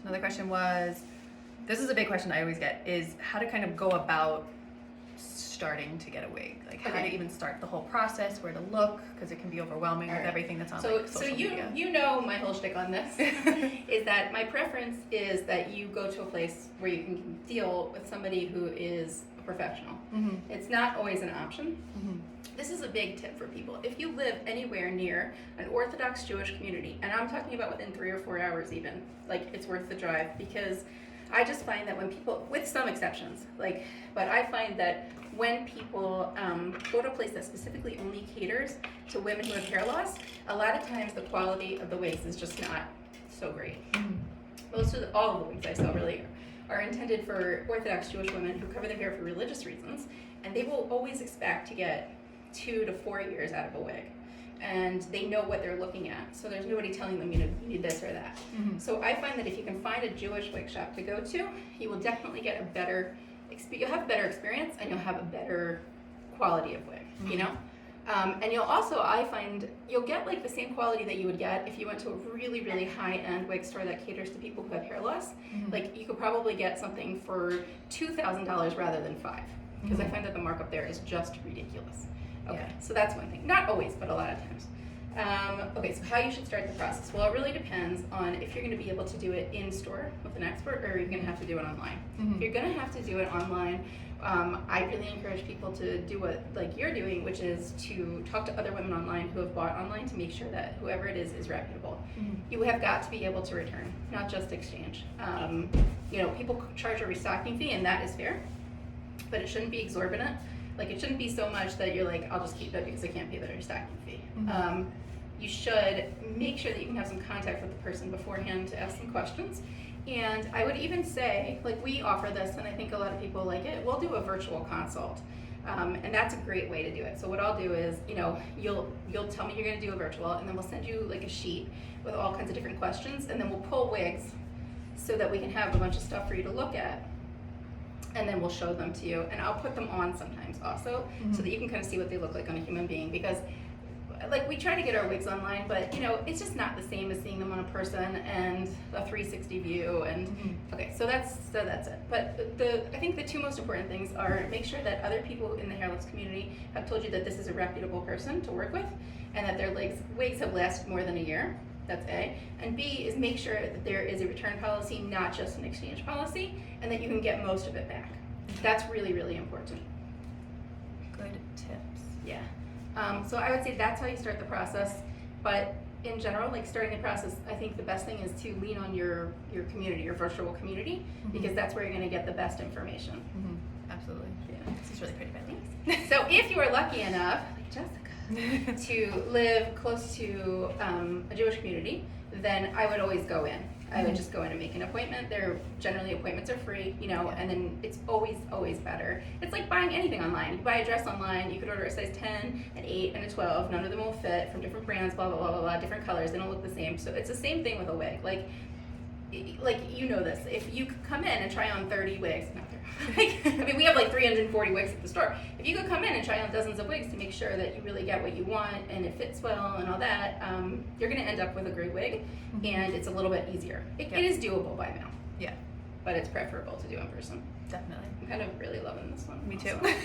Another question was, this is a big question I always get, is how to kind of go about starting to get a wig. Like how to even start the whole process, where to look, because it can be overwhelming with everything that's on social media. So you know my whole shtick on this is that my preference is that you go to a place where you can deal with somebody who is a professional. Mm-hmm. It's not always an option. Mm-hmm. This is a big tip for people. If you live anywhere near an Orthodox Jewish community, and I'm talking about within 3 or 4 hours even, like it's worth the drive, because I just find that when people, with some exceptions, but I find that when people go to a place that specifically only caters to women who have hair loss, a lot of times the quality of the wigs is just not so great. Mm-hmm. All of the wigs I sell really are intended for Orthodox Jewish women who cover their hair for religious reasons, and they will always expect to get 2 to 4 years out of a wig. And they know what they're looking at, so there's nobody telling them, you need this or that. Mm-hmm. So I find that if you can find a Jewish wig shop to go to, you will definitely get a better you'll have a better experience, and you'll have a better quality of wig. Mm-hmm. You know, and you'll also, I find, you'll get like the same quality that you would get if you went to a really, really high-end wig store that caters to people who have hair loss. Mm-hmm. Like you could probably get something for $2,000 rather than $5,000, because I find that the markup there is just ridiculous. Okay, Yeah. so that's one thing. Not always, but a lot of times. Okay, so how you should start the process. Well, it really depends on if you're going to be able to do it in store with an expert, or you're going to have to do it online. Mm-hmm. If you're going to have to do it online, I really encourage people to do what like you're doing, which is to talk to other women online who have bought online to make sure that whoever it is reputable. Mm-hmm. You have got to be able to return, not just exchange. People charge a restocking fee, and that is fair, but it shouldn't be exorbitant. Like it shouldn't be so much that you're like, I'll just keep it because I can't pay the restocking fee. Mm-hmm. You should make sure that you can have some contact with the person beforehand to ask some questions. And I would even say, like we offer this, and I think a lot of people like it, we'll do a virtual consult. And that's a great way to do it. So what I'll do is, you'll tell me you're gonna do a virtual, and then we'll send you like a sheet with all kinds of different questions, and then we'll pull wigs so that we can have a bunch of stuff for you to look at. And then we'll show them to you, and I'll put them on sometimes also, so that you can kind of see what they look like on a human being, because like we try to get our wigs online, but it's just not the same as seeing them on a person and a 360 view. And okay, so that's it. But I think the 2 most important things are make sure that other people in the hair loss community have told you that this is a reputable person to work with, and that their wigs have lasted more than a year. That's A. And B is make sure that there is a return policy, not just an exchange policy, and that you can get most of it back. That's really, really important. Good tips. Yeah. So I would say that's how you start the process. But in general, like starting the process, I think the best thing is to lean on your community, your virtual community, because that's where you're going to get the best information. Mm-hmm. Absolutely. Yeah. This is really pretty, Bethany. So if you are lucky enough, like Jessica, to live close to a Jewish community, then I would always go in. I would just go in and make an appointment. Generally appointments are free, and then it's always, always better. It's like buying anything online. You buy a dress online, you could order a size 10, an 8, and a 12. None of them will fit, from different brands, blah, blah, blah, blah, blah, different colors. They don't look the same. So it's the same thing with a wig. Like this. If you could come in and try on 30 wigs, we have like 340 wigs at the store. If you could come in and try on dozens of wigs to make sure that you really get what you want and it fits well and all that, you're going to end up with a great wig, and it's a little bit easier. It is doable by mail. Yeah. But it's preferable to do in person. Definitely. I'm kind of really loving this one. Me too. Also.